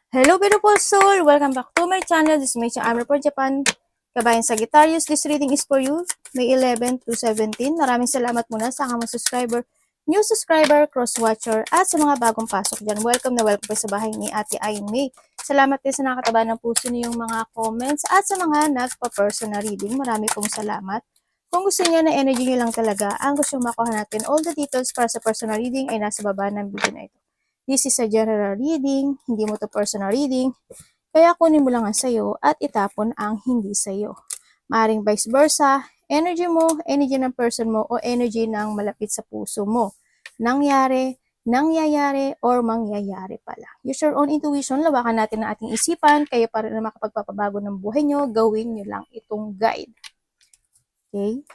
Hello beautiful soul! Welcome back to my channel. This is Mei Amber for Japan. Kabayan Sagittarius, this reading is for you, May 11 to 17. Maraming salamat muna sa mga subscriber, new subscriber, cross-watcher, at sa mga bagong pasok dyan. Welcome na welcome sa bahay ni Ate Ayin May. Salamat din sa nakataba ng puso niyong mga comments at sa mga nagpa-personal reading. Marami pong salamat. Kung gusto niyo na energy niyo lang talaga, ang gusto makuha natin, all the details para sa personal reading ay nasa baba ng video na ito. This is a general reading, hindi mo to personal reading, kaya kunin mo lang ang sayo at itapon ang hindi sayo. Maaring vice versa, energy mo, energy ng person mo, o energy ng malapit sa puso mo. Nangyayari, or mangyayari pala. Use your own intuition, lawakan natin ang ating isipan, kayo pa rin na makapagpapabago ng buhay nyo, gawin nyo lang itong guide. Okay?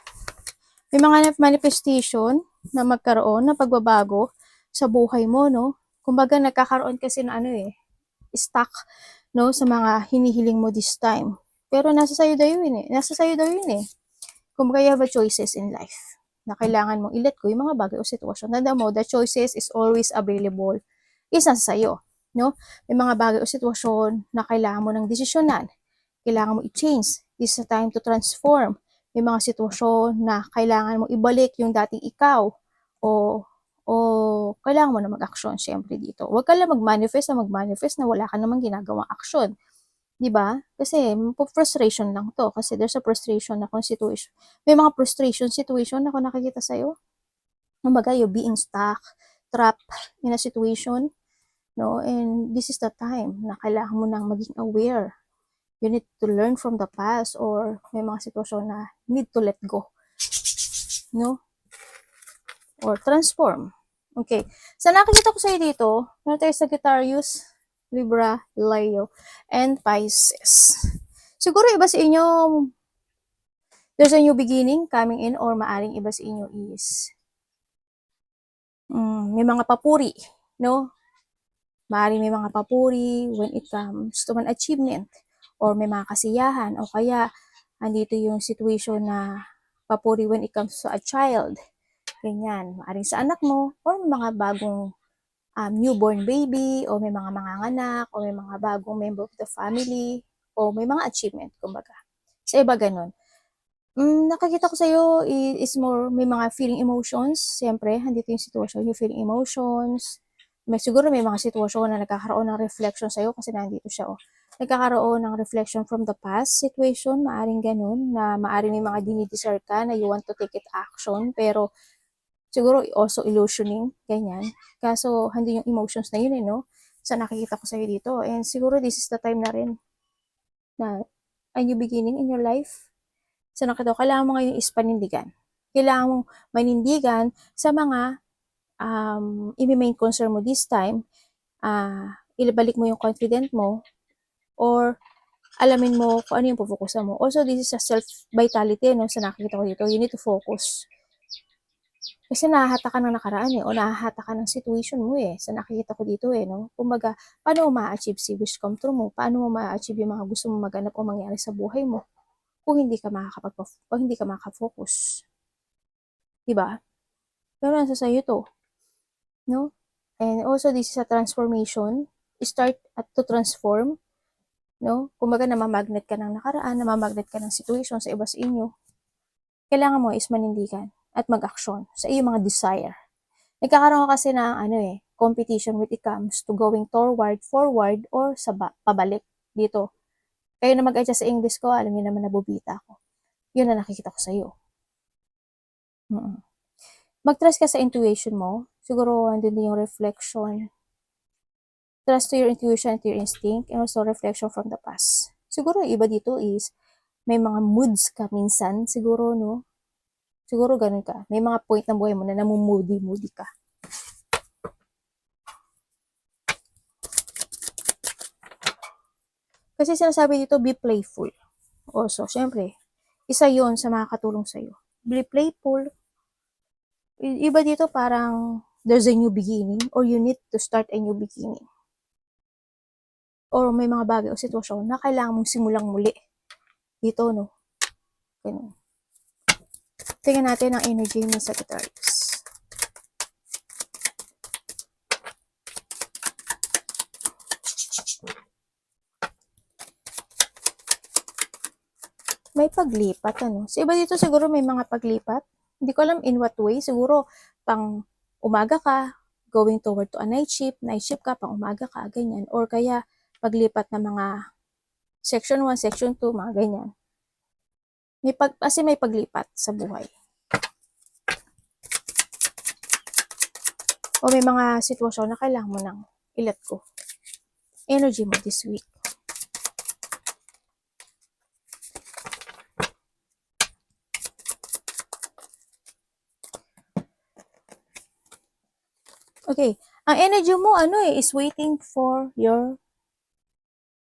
May mga manifestation na magkaroon ng pagbabago sa buhay mo, no? Kumbaga, nagkakaroon kasi na stuck, no, sa mga hinihiling mo this time. Pero nasa sayo daw yun eh. Kumbaga, you have a choices in life na kailangan mong i-let go yung mga bagay o sitwasyon. Tanda mo, the choices is always available. Isa sa sayo, no? May mga bagay o sitwasyon na kailangan mo ng desisyonan. Kailangan mo i-change. This is a time to transform. May mga sitwasyon na kailangan mo ibalik yung dating ikaw o kailangan mo na mag-aksyon syempre dito. Huwag ka lang mag-manifest na wala ka namang ginagawang aksyon. 'Di ba? Kasi frustration lang 'to kasi there's a frustration na situation. May mga frustration situation na ako nakikita sa iyo. Kumbaga, you're being stuck, trapped in a situation, no? And this is the time na kailangan mo nang maging aware. You need to learn from the past, or may mga sitwasyon na need to let go, no? Or transform. Okay. So, nakikita ko sa iyo dito, meron tayo Sagittarius, Libra, Leo, and Pisces. Siguro iba sa inyo, there's a new beginning coming in, or maaring iba sa inyo is may mga papuri, no? Maaring may mga papuri when it comes to an achievement, or may mga kasiyahan, o kaya andito yung situation na papuri when it comes to a child. Ganyan, maaring sa anak mo, or mga bagong newborn baby, o may mga manganganak, o may mga bagong member of the family, o may mga achievement, kumbaga. Sa iba ganun. Nakikita ko sa'yo is more, may mga feeling emotions. Siyempre, handito yung sitwasyon, yung feeling emotions. Siguro may mga sitwasyon na nagkakaroon ng reflection sa'yo kasi nandito siya, Nagkakaroon ng reflection from the past situation, maaring ganun, na maaring may mga dinidesire ka na you want to take it action, pero siguro also illusioning, ganyan. Kaso, hindi yung emotions na yun, no? So, nakikita ko sa'yo dito. And siguro this is the time na rin na a new beginning in your life. So, nakita ko, kailangan mo ngayon is panindigan. Kailangan mong manindigan sa mga i-main concern mo this time. Ilabalik mo yung confident mo, or alamin mo kung ano yung pufokusan mo. Also, this is a self-vitality, no? So, nakikita ko dito, you need to focus. Kasi nahahata ka ng nakaraan o nahahata ka ng situation mo So, nakikita ko dito no? Kumbaga, paano mo ma-achieve si wish come true mo? Paano mo ma-achieve yung mga gusto mo maganap o mangyari sa buhay mo kung hindi ka makaka-focus? Diba? Pero nasa sa'yo to. No? And also, this is a transformation. Start to transform. No? Kumbaga, namamagnet ka ng nakaraan, namamagnet ka ng situation sa iba sa inyo. Kailangan mo is manindigan at mag-aksyon sa iyong mga desire. Nagkakaroon ka kasi ng competition when it comes to going forward, or sa pabalik dito. Kayo na mag-adjust sa English ko, alam niyo naman nabubita ako. Yun na nakikita ko sa iyo. Mag-trust ka sa intuition mo. Siguro, andun din yung reflection. Trust to your intuition, to your instinct, and also reflection from the past. Siguro, iba dito is, may mga moods ka minsan, siguro, no? Siguro ganun ka. May mga point ng buhay mo na namumudi-moody ka. Kasi sinasabi dito, be playful. Also, syempre, isa yon sa makakatulong sa'yo. Be playful. Iba dito parang there's a new beginning, or you need to start a new beginning. Or may mga bagay o sitwasyon na kailangan mong simulang muli. Dito, no? Ganun. Tingnan natin ang energy ng Sagittarius. may paglipat, ano. Sa iba dito siguro may mga paglipat. Hindi ko alam in what way. Siguro pang umaga ka, going toward to a night shift ka, pang umaga ka, ganyan. Or kaya paglipat ng mga section 1, section 2, mga ganyan. Kasi may paglipat sa buhay. O may mga sitwasyon na kailangan mo nang i-let go. Energy mo this week. Okay. Ang energy mo, is waiting for your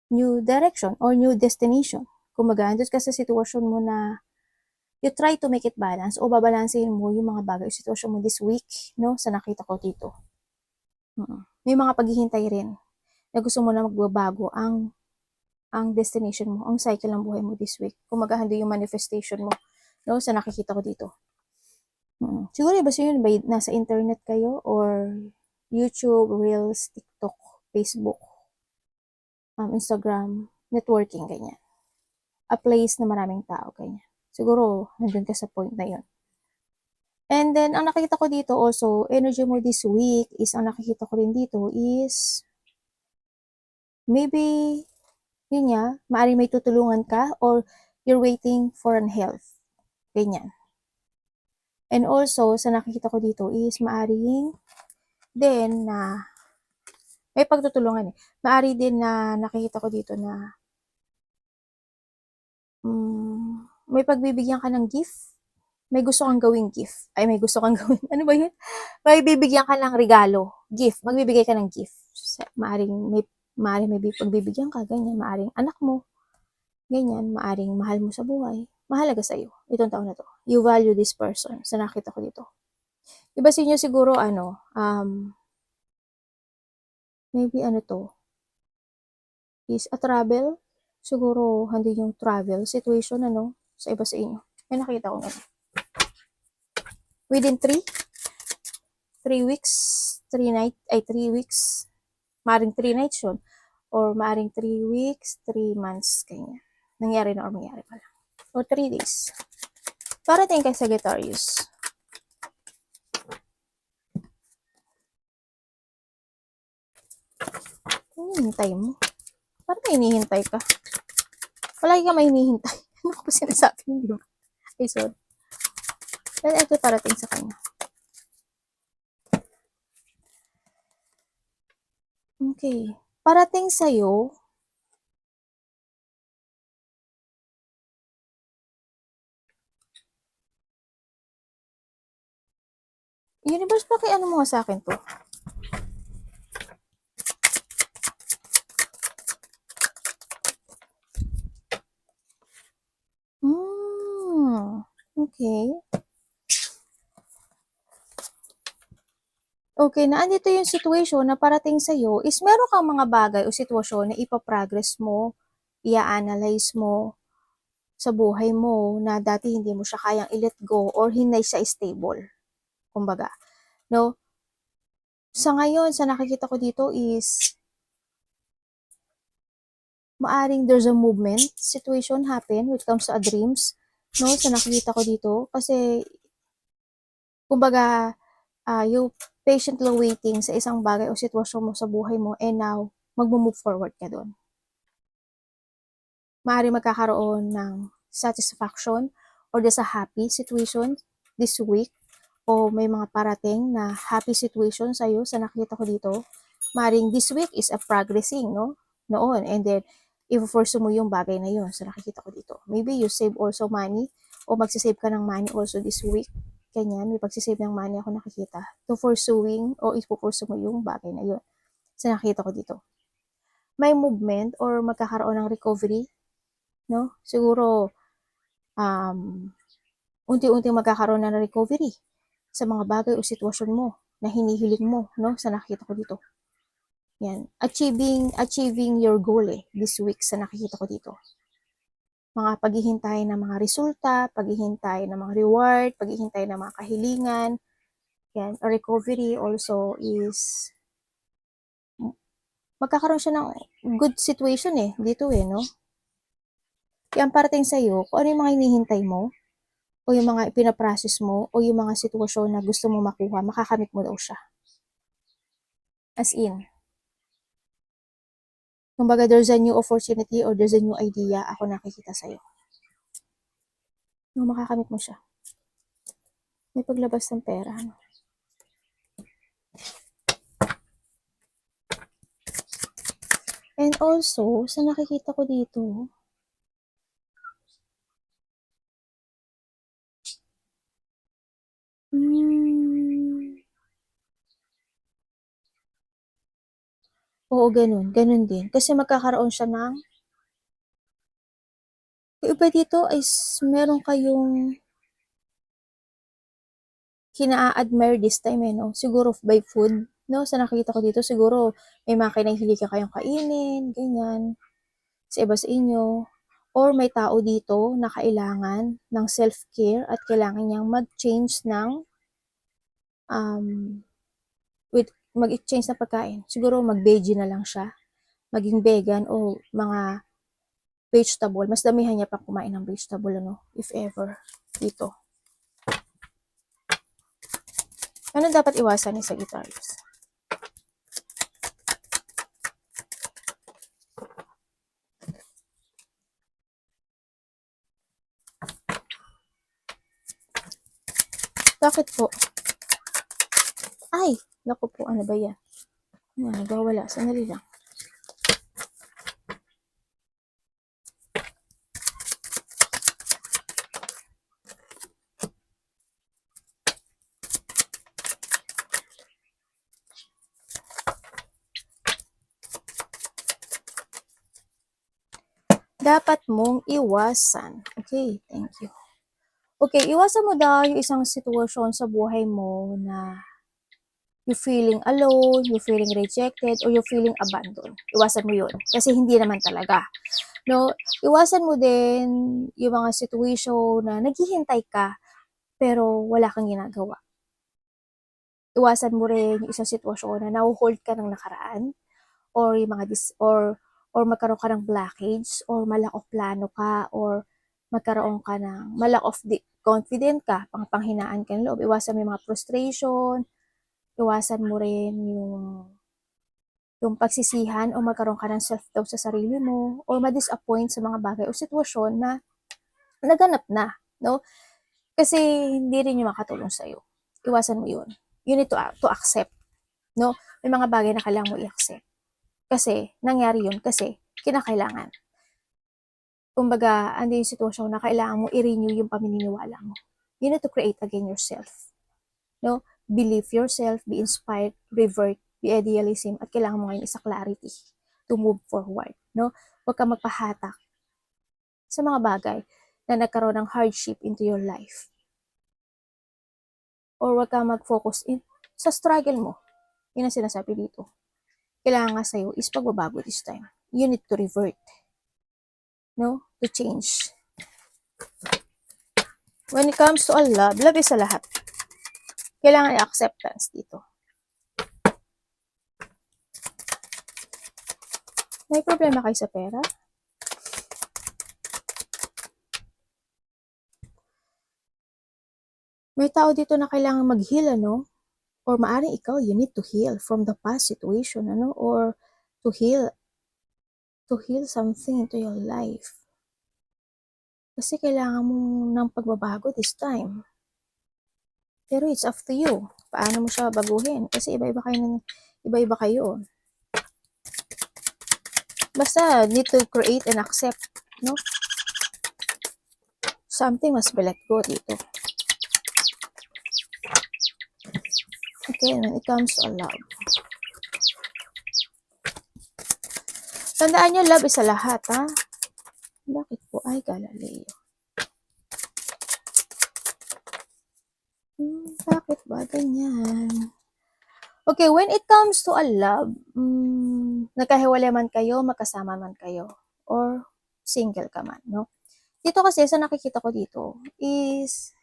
new direction or new destination. Kumbaga, andun ka sa sitwasyon mo na you try to make it balance o babalansehin mo yung mga bagay o sitwasyon mo this week, no? Sa nakita ko dito. May mga paghihintay rin na gusto mo na magbabago ang destination mo, ang cycle ng buhay mo this week. Kumbaga, hindi yung manifestation mo, no? Sa nakikita ko dito. Siguro iba yun, nasa internet kayo or YouTube, Reels, TikTok, Facebook, Instagram, networking, ganyan. A place na maraming tao, ganyan. Siguro, nandun ka sa point na yun. And then, ang nakikita ko dito also, energy mo this week is, ang nakikita ko rin dito is, maybe, yun nga, maaaring may tutulungan ka or you're waiting for an help. Ganyan. And also, sa nakikita ko dito is, maaring din na, may pagtutulungan eh. Maari din na nakikita ko dito na, may pagbibigyan ka ng gift. May gusto kang gawing gift. Ay, may gusto kang gawin. Ano ba yun? May bibigyan ka ng regalo. Gift. Magbibigay ka ng gift. Maaring may pagbibigyan ka. Ganyan. Maaring anak mo. Ganyan. Maaring mahal mo sa buhay. Mahalaga sa'yo. Itong taon na to. You value this person. Sa nakita ko dito. Iba sa inyo siguro, maybe is a travel. Siguro, hindi yung travel situation, sa iba sa inyo. May nakita ko ngayon. Within 3 weeks, 3 weeks, maaring 3 nights yun, or maaring 3 weeks, 3 months, ganyan. Nangyari na or mangyari pala. O 3 days. Parating kay Sagittarius. Hinihintay mo. Parang may hinihintay ka. Palagi ka may hinihintay. Ano ko pa sinasabi hindi ba? Ay, sorry. Pero ito parating sa kanya. Okay. Parating sa'yo, Universe, ano mo nga sa akin to? Okay. Okay, na andito yung situation na parating sa'yo is meron kang mga bagay o sitwasyon na ipaprogress mo, i-analyze mo sa buhay mo na dati hindi mo siya kayang i-let go or hindi siya stable. Kumbaga, no? Sa ngayon, sa nakikita ko dito is maaring there's a movement situation happen when it comes to dreams, no? Sa nakikita ko dito kasi kumbaga, you patiently waiting sa isang bagay o sitwasyon mo sa buhay mo and now magmo-move forward ka doon. Maaari magkakaroon ng satisfaction or there's a happy situation this week o may mga parating na happy situation sa'yo sa nakita ko dito. Maaring this week is a progressing, no? Noon. And then, i-force mo yung bagay na yun sa nakikita ko dito. Maybe you save also money o magsisave ka ng money also this week. Ganyan, may pagsisave ng money ako nakikita to pursuing o ipo-pursue mo yung bagay na yun sa nakita ko dito. May movement or magkakaroon ng recovery, no? Siguro, unti-unti magkakaroon na ng recovery sa mga bagay o sitwasyon mo na hinihiling mo, no? Sa nakita ko dito. Yan. Achieving your goal this week sa nakikita ko dito. Mga paghihintay ng mga resulta, paghihintay ng mga reward, paghihintay ng mga kahilingan. Yan. A recovery also is magkakaroon siya ng good situation dito no? Kaya ang parating sa'yo, kung ano yung mga hinihintay mo, o yung mga pinaprocess mo, o yung mga sitwasyon na gusto mo makuha, makakamit mo daw siya. As in. Kumbaga, there's a new opportunity or there's a new idea ako nakikita sa'yo. No, makakamit mo siya. May paglabas ng pera. No? And also, sa nakikita ko dito, oo, ganun. Ganun din. Kasi magkakaroon siya ng, yung iba dito is meron kayong kina-admire this time no? Siguro by food, no? Sa nakikita ko dito, siguro may mga kinahili ka kayong kainin, ganyan, sa iba sa inyo. Or may tao dito na kailangan ng self-care at kailangan niyang mag-change ng um, mag-exchange na pagkain. Siguro mag-veggie na lang siya, maging vegan o mga vegetable. Mas damihan niya pang kumain ng vegetable, ano, if ever, dito. Ano dapat iwasan ni Sagittarius? Bakit po? Ay, naku po, ano ba yan? Nagwawala, sandali lang. Dapat mong iwasan. Okay, thank you. Okay, iwasan mo daw yung isang sitwasyon sa buhay mo na you feeling alone, you feeling rejected, or you feeling abandoned. Iwasan mo yun. Kasi hindi naman talaga. No, iwasan mo din yung mga situation na naghihintay ka pero wala kang ginagawa. Iwasan mo rin yung isang sitwasyon na nahuhold ka ng nakaraan or yung mga or magkaroon ka ng blockage or malak of plano ka or magkaroon ka ng malak of confident ka, panghinaan ka ng loob. Iwasan mo yung mga frustration, iwasan mo rin yung pagsisihan o magkaroon ka ng self-doubt sa sarili mo or ma-disappoint sa mga bagay o sitwasyon na naganap na, no? Kasi hindi rin yung makatulong sa'yo. Iwasan mo yun. You need to accept, no? May mga bagay na kailangan mo i-accept. Kasi, nangyari yun kasi kinakailangan. Kumbaga, ando yung sitwasyon na kailangan mo i-renew yung pamininiwala mo. You need to create again yourself. No? Believe yourself, be inspired, revert, be idealism, at kailangan mo ngayon isa clarity to move forward. No? Huwag ka magpahatak sa mga bagay na nagkaroon ng hardship into your life. Or huwag ka mag-focus sa struggle mo. Yun ang sinasabi dito. Kailangan nga sa'yo is pagbabago this time. You need to revert. No? To change. When it comes to love is sa lahat. Kailangan i-acceptance dito. May problema kayo sa pera? May tao dito na kailangan mag-heal, ano? Or maaring ikaw, you need to heal from the past situation, ano? Or to heal something into your life. Kasi kailangan mo ng pagbabago this time. Pero it's up to you. Paano mo siya baguhin? Kasi iba-iba kayo. Basta need to create and accept, no? Something must be let go dito. Okay, when it comes to love. Tandaan nyo, love is sa lahat, ha? Bakit po? Ay, Galileo. Bakit ba ganyan? Okay, when it comes to a love, nagkahiwalay man kayo, magkasama man kayo, or single ka man, no? Dito kasi, sa nakikita ko dito, is,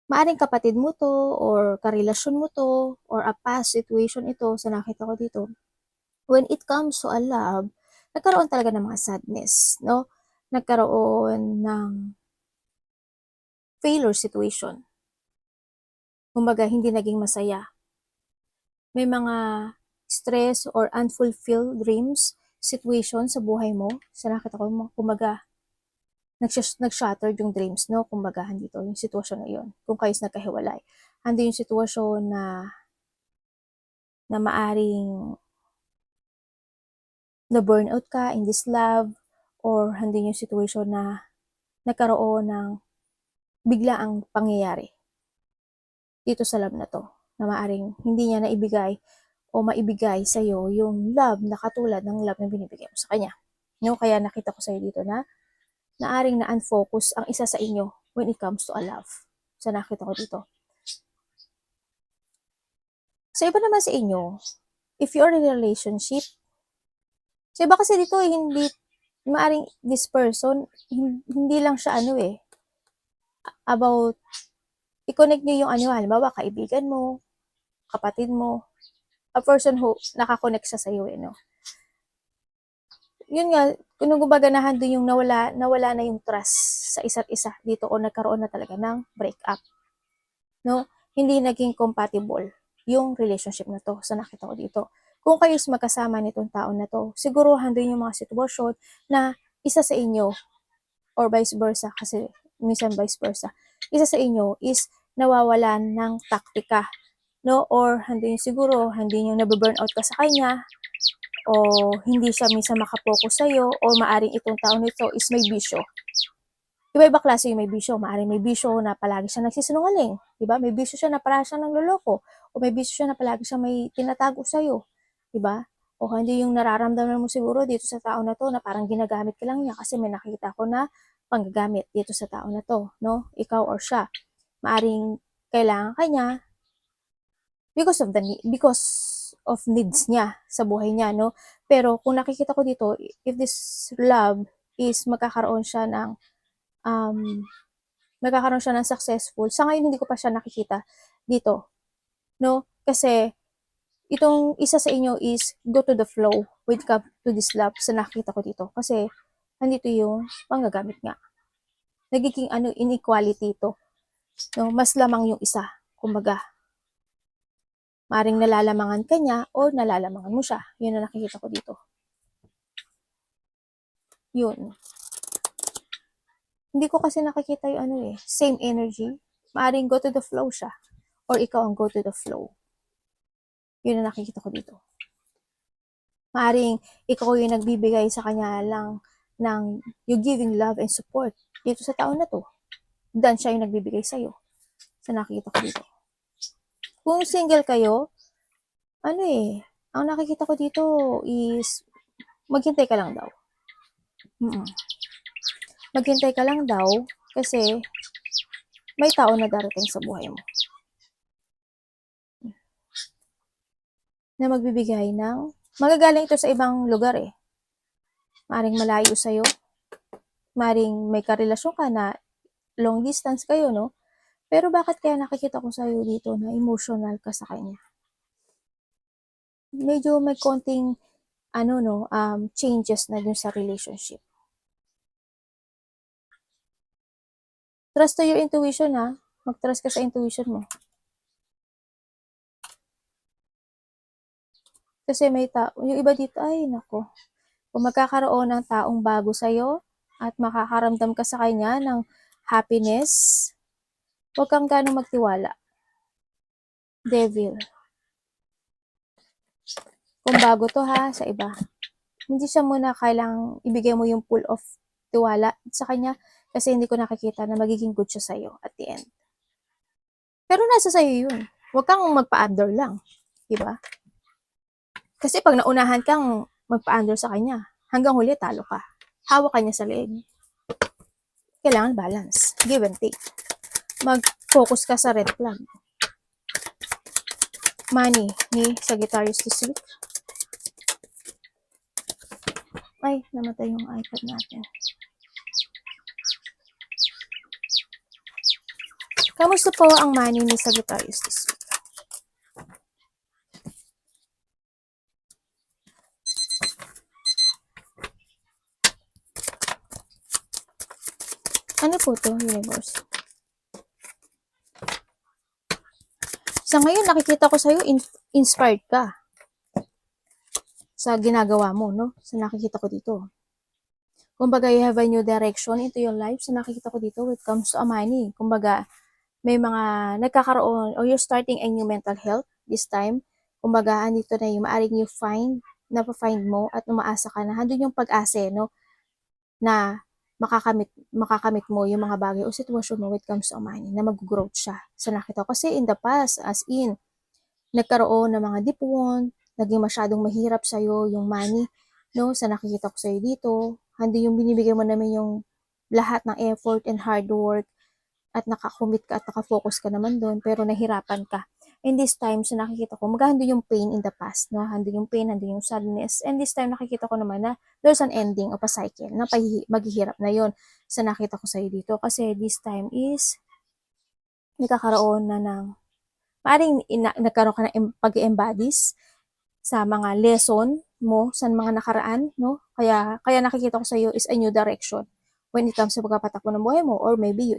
maaring kapatid mo to, or karelasyon mo to, or a past situation ito, sa nakita ko dito. When it comes to a love, nagkaroon talaga ng mga sadness, no? nagkaroon ng failure situation. Kumbaga, hindi naging masaya. May mga stress or unfulfilled dreams situation sa buhay mo. Sa nakita ko, kumbaga, nag-shatter yung dreams, no? Kumbaga, dito yung sitwasyon na yun. Kung kayo's nagkahiwalay. Handi yung sitwasyon na maaring na burnout ka in this love, or handi yung situation na nagkaroon ng biglaang pangyayari dito sa love na to, na maaring hindi niya naibigay o maibigay sa'yo yung love na katulad ng love na binibigay mo sa kanya. No? Kaya nakita ko sa'yo dito na naaring na-unfocus ang isa sa inyo when it comes to a love. So nakita ko dito. Sa iba naman sa inyo, if you're in a relationship, sa iba kasi dito, hindi, maaring this person, hindi lang siya about, i-connect nyo yung halimbawa, kaibigan mo, kapatid mo, a person who nakakonect siya sa iyo, no? Yun nga, kung kumbaga na doon yung nawala na yung trust sa isa't isa dito o nagkaroon na talaga ng breakup. No? Hindi naging compatible yung relationship na to. So nakita ko dito. Kung kayo magkasama nitong taon na to, siguro doon yung mga sitwasyon na isa sa inyo or vice versa, kasi minsan vice versa, isa sa inyo is nawawalan ng taktika, no? Or hindi siguro, hindi yung nabe-burn out ka sa kanya, o hindi siya minsan makapokus sa'yo, o maaring itong taon nito is may bisyo. Iba-iba klase yung may bisyo. Maaring may bisyo na palagi siya nagsisinungaling. Diba? May bisyo siya na palagi siya nangloloko. O may bisyo siya na palagi siya may tinatago sa'yo. Diba? O hindi yung nararamdaman mo siguro dito sa tao na to na parang ginagamit ka lang niya kasi may nakita ko na panggagamit dito sa tao na to. No? Ikaw or siya. Maaring kailangan ka niya because of needs niya sa buhay niya, no? Pero kung nakikita ko dito, if this love is magkakaroon siya ng successful, sa ngayon hindi ko pa siya nakikita dito, no? Kasi itong isa sa inyo is go to the flow with come to this love sa nakita ko dito. Kasi nandito yung panggagamit nga. Nagiging inequality ito. No? Mas lamang yung isa. Kumbaga, maring nalalamangan ka niya o nalalamangan mo siya. Yun ang nakikita ko dito. Yun. Hindi ko kasi nakikita yung same energy. Maaring go to the flow siya. Or ikaw ang go to the flow. Yun ang nakikita ko dito. Maaring ikaw yung nagbibigay sa kanya lang ng you giving love and support dito sa taon na to. Dan siya yung nagbibigay sa'yo. Sa nakikita ko dito. Kung single kayo, ang nakikita ko dito is maghintay ka lang daw. Maghintay ka lang daw kasi may tao na darating sa buhay mo na magbibigay ng, magagaling ito sa ibang lugar Maring malayo sa'yo, maring may karelasyon ka na long distance kayo, no? Pero bakit kaya nakikita ko sa'yo dito na emotional ka sa kanya? Medyo may konting changes na dun sa relationship. Trust to your intuition, mag-trust ka sa intuition mo. Kasi may yung iba dito, ay nako, kung magkakaroon ng taong bago sa'yo at makakaramdam ka sa kanya ng happiness, huwag kang ganong magtiwala. Devil. Kung bago to sa iba, hindi siya muna kailangang ibigay mo yung full of tiwala sa kanya kasi hindi ko nakikita na magiging good siya sa'yo at the end. Pero nasa sa'yo yun. Huwag kang magpa-under lang. Diba? Kasi pag naunahan kang magpa-under sa kanya, hanggang huli talo ka. Hawak ka niya sa leeg. Kailangan balance. Give and take. Mag-focus ka sa red flag. Money ni Sagittarius this week. Ay, namatay yung iPad natin. Kamusta po ang money ni Sagittarius this week? Ano po to, universe? Sa ngayon, nakikita ko sa'yo, inspired ka sa ginagawa mo, no? Sa nakikita ko dito. Kumbaga, you have a new direction into your life. Sa nakikita ko dito, when it comes to money. Kumbaga, may mga nagkakaroon, or you're starting a new mental health this time. Kumbaga, andito na yung maaring you napafind mo at umaasa ka na, handun yung pag-asa, no? Na makakamit mo yung mga bagay o sitwasyon mo when it comes to money, na mag-growth siya. Sa nakita ko, kasi in the past, as in, nagkaroon ng mga dipon, naging masyadong mahirap sa'yo yung money, no? Sa nakikita ko sa'yo dito, hindi yung binibigay mo naman yung lahat ng effort and hard work at nakakommit ka at nakafocus ka naman doon, pero nahirapan ka. In this time, so nakikita ko, magahando yung pain in the past, no? Hando yung pain, hando yung sadness. And this time, nakikita ko naman na there's an ending of a cycle, na maghihirap na yon sa nakita ko sa'yo dito. Kasi this time is, nagkakaroon na ng, maaaring nagkaroon ka ng pag-embodies sa mga lesson mo sa mga nakaraan, no? Kaya nakikita ko sa iyo is a new direction when it comes sa pagpapatakbo ng buhay mo, or maybe you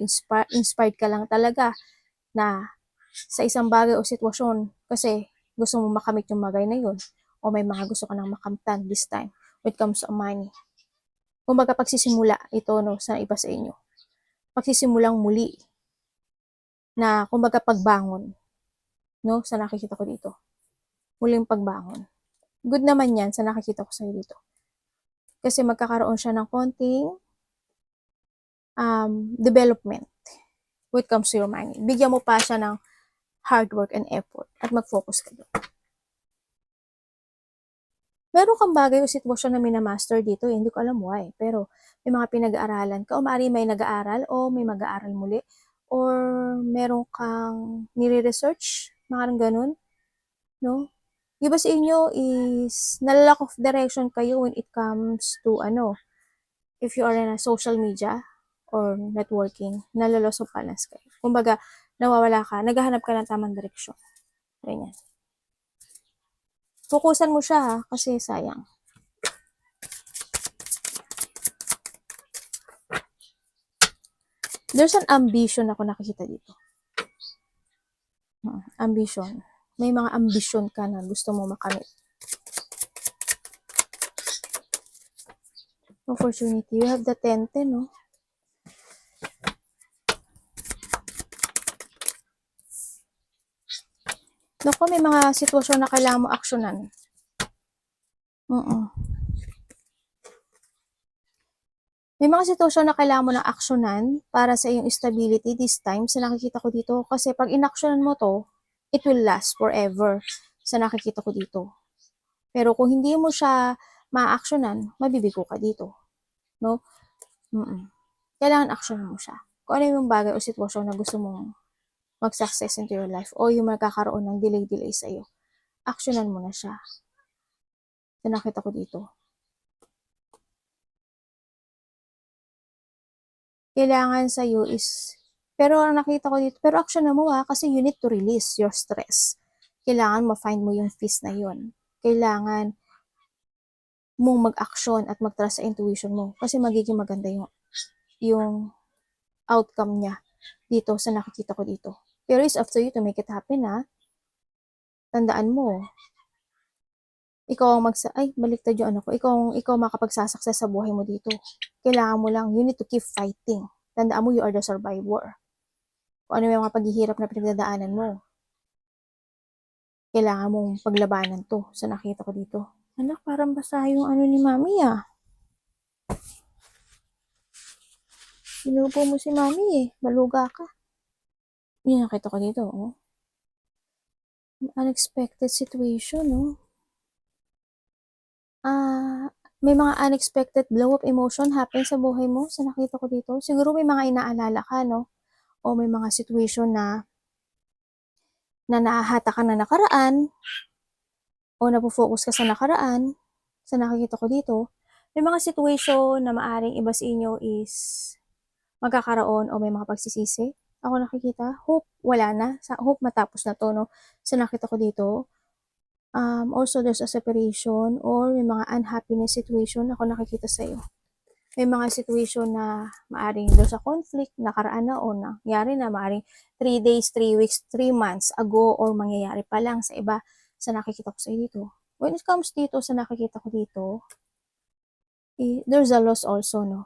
inspired ka lang talaga na sa isang bagay o sitwasyon kasi gusto mo makamit yung bagay na yun, o may mga gusto ka nang makamtan this time when it comes to money. Kumbaga, pagsisimula ito, no, sa iba sa inyo. Pagsisimulang muli na, kumbaga, pagbangon, no, sa nakikita ko dito. Muling pagbangon. Good naman yan sa nakikita ko sa'yo dito. Kasi magkakaroon siya ng konting development when it comes to your money. Bigyan mo pa siya ng hard work and effort at mag-focus ka doon. Meron kang bagay o sitwasyon na minamaster dito, hindi ko alam why, pero may mga pinag-aaralan ka, o maaari may nag-aaral o may mag-aaral muli, or meron kang nire-research, mga ganun, no? Iba sa inyo is nalalack of direction kayo when it comes to if you are in a social media or networking, nalaloss of balance kayo. Kumbaga, nawawala ka, naghahanap ka ng tamang direksyon. Ganyan. Fokusan mo siya ha, kasi sayang. There's an ambition ako nakikita dito. Ambition. May mga ambition ka na gusto mo makamit. Opportunity. You have the 10-10, no? Naku, may mga sitwasyon na kailangan mo aksyonan. May mga sitwasyon na kailangan mo ng aksyonan para sa iyong stability this time, sa nakikita ko dito. Kasi pag inaksyonan mo to, it will last forever, sa nakikita ko dito. Pero kung hindi mo siya ma-aksyonan, mabibigo ka dito. No? Kailangan aksyonan mo siya. Kung ano yung bagay o sitwasyon na gusto mong mag-success into your life, o yung magkakaroon ng delay sa iyo, aksyonan mo na siya. So, nakita ko dito. Kailangan sa iyo is, pero nakita ko dito, pero aksyonan mo kasi you need to release your stress. Kailangan ma-find mo yung peace na yun. Kailangan mong mag-action at mag-trust sa intuition mo, kasi magiging maganda yung outcome niya dito sa nakikita ko dito. Pero it's up to you to make it happen, ha? Tandaan mo, ikaw ang baliktad yung ano ko, ikaw makapagsuccess sa buhay mo dito. Kailangan mo lang, you need to keep fighting. Tandaan mo, you are the survivor. Kung ano yung mga paghihirap na pinagdadaanan mo, kailangan mong paglabanan to, sa nakita ko dito. Anak, parang basa yung ni mami, Sinupo mo si mami, baluga ka. Yun, nakita ko dito, Unexpected situation, may mga unexpected blow of emotion happen sa buhay mo, sa nakita ko dito. Siguro may mga inaalala ka, no? O may mga situation na nahahata ka na nakaraan, o napofocus ka sa nakaraan, sa nakikita ko dito. May mga situation na maaring iba sa inyo is magkakaroon o may mga pagsisisi. Ako nakikita, hope wala na. Hope matapos na to, no? Sa nakita ko dito. Also, there's a separation or may mga unhappiness situation ako nakikita sa iyo. May mga situation na maaring doon sa conflict, nakaraan na o nangyari na, maaring 3 days, 3 weeks, 3 months ago or mangyayari pa lang sa iba sa nakikita ko sa dito. When it comes dito sa nakikita ko dito, there's a loss also, no?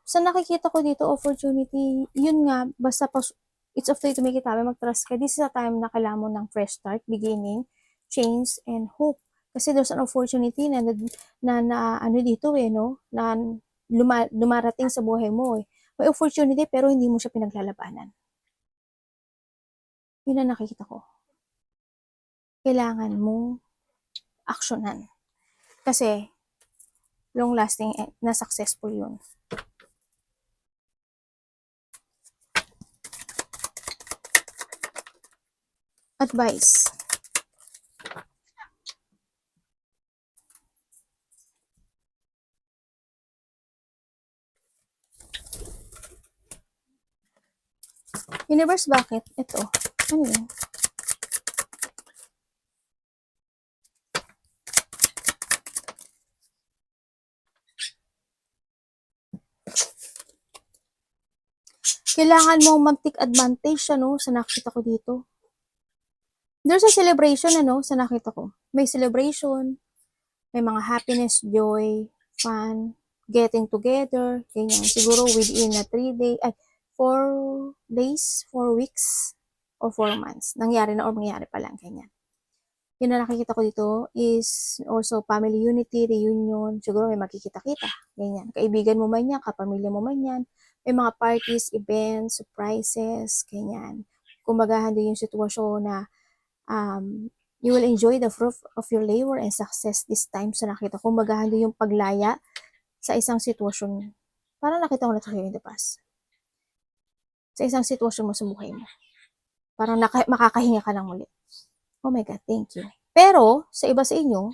Sa nakikita ko dito, opportunity, yun nga, basta it's up to you to make it happen, mag-trust ka. This is a time na kailangan mo ng fresh start, beginning, change, and hope. Kasi there's an opportunity na ano dito no? Na dumarating sa buhay mo eh. May opportunity pero hindi mo siya pinaglalabanan. Yun ang nakikita ko. Kailangan mong aksyonan. Kasi long-lasting na successful yun. Advice. Universe, bakit? Ito. Ano yun? Kailangan mong mag-take advantage, ano, sa nakita ko dito. There's a celebration, ano, sa nakita ko. May celebration, may mga happiness, joy, fun, getting together, ganyan. Siguro within 4 days, 4 weeks, or 4 months. Nangyari na or mangyari pa lang, ganyan. Yun na nakikita ko dito is also family unity, reunion, siguro may makikita-kita, ganyan. Kaibigan mo man yan, kapamilya mo man yan, may mga parties, events, surprises, ganyan. Kumbaga, hindi yung sitwasyon na you will enjoy the fruit of your labor and success this time sa nakita ko. Kumbaga, hindi yung paglaya sa isang sitwasyon. Parang nakita ko na ito in the past. Sa isang sitwasyon mo sa buhay mo. Parang makakahinga ka lang ulit. Oh my God, thank you. Pero, sa iba sa inyo,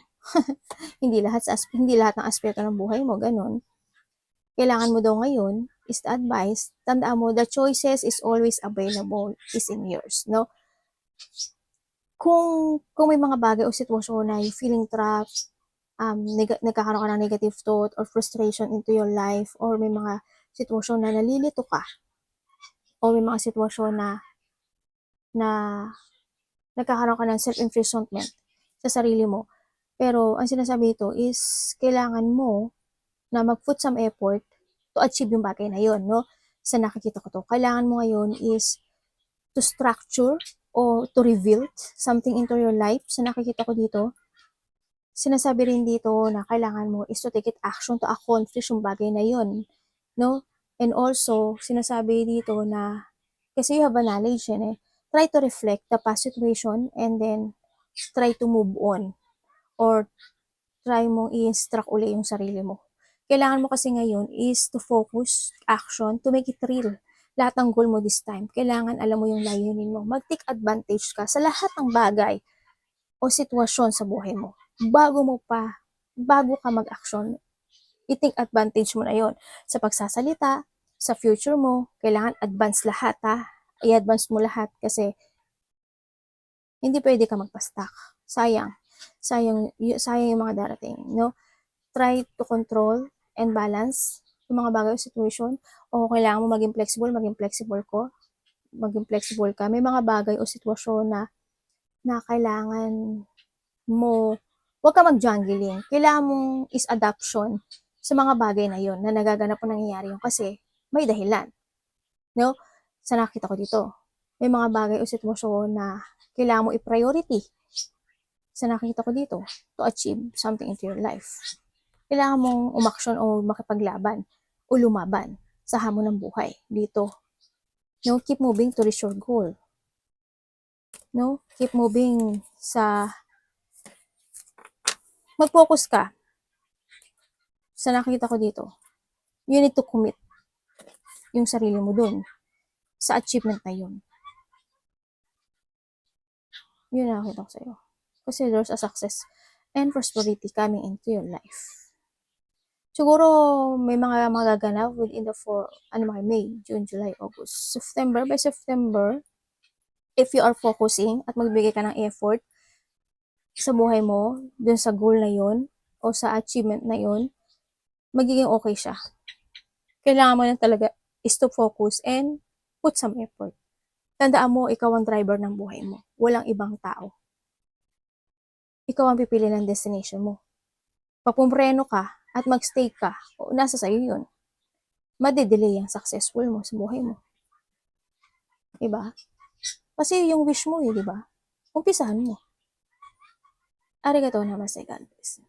hindi lahat ng aspeto ng buhay mo, ganun. Kailangan mo daw ngayon is the advice, tandaan mo, the choices is always available, is in yours, no? Kung may mga bagay o sitwasyon na you feeling trapped, nagkakaroon ka ng negative thought or frustration into your life, or may mga sitwasyon na nalilito ka, o may mga sitwasyon na nagkakaroon ka ng self-imprisonment sa sarili mo. Pero, ang sinasabi ito is, kailangan mo na mag-put some effort to achieve yung bagay na yun, no? Sa nakikita ko to. Kailangan mo ngayon is to structure o to reveal something into your life. Sa nakikita ko dito, sinasabi rin dito na kailangan mo is to take it action to accomplish yung bagay na yun, no? And also, sinasabi dito na, kasi you have a knowledge yan try to reflect the past situation and then try to move on or try mong i-instruct uli yung sarili mo. Kailangan mo kasi ngayon is to focus, action, to make it real. Lahat ng goal mo this time, kailangan alam mo yung layunin mo. Mag-take advantage ka sa lahat ng bagay o sitwasyon sa buhay mo. Bago ka mag-action, i-take advantage mo na yon sa pagsasalita, sa future mo, kailangan advance lahat i-advance mo lahat kasi hindi pwede ka magpa-stuck. Sayang yung mga darating, no? Try to control and balance yung mga bagay o situation, o kailangan mo maging flexible ka. May mga bagay o sitwasyon na kailangan mo, huwag ka mag-jungling. Kailangan mong is adaption sa mga bagay na yon na nagaganap o nangyayari yun kasi may dahilan. No? Sa nakita ko dito, may mga bagay o sitwasyon na kailangan mo i-priority sa nakita ko dito to achieve something into your life. Kailangan mong umaksyon o makipaglaban o lumaban sa hamon ng buhay dito. No? Keep moving to reach your goal. No? Keep moving mag-focus ka sa nakita ko dito. You need to commit yung sarili mo dun sa achievement na yun. Yun na nakita ko sa'yo. Kasi there's a success and prosperity coming into your life. Siguro may mga magaganap within the May, June, July, August, September. By September, if you are focusing at magbigay ka ng effort sa buhay mo, dun sa goal na yun, o sa achievement na yun, magiging okay siya. Kailangan mo lang talaga is to focus and put some effort. Tandaan mo, ikaw ang driver ng buhay mo. Walang ibang tao. Ikaw ang pipili ng destination mo. Pag pumreno ka at mag-stay ka, o nasa sa'yo yun. Madidelay ang successful mo sa buhay mo. Diba? Kasi yung wish mo diba? Umpisahan mo. Arigatou namaste, God bless.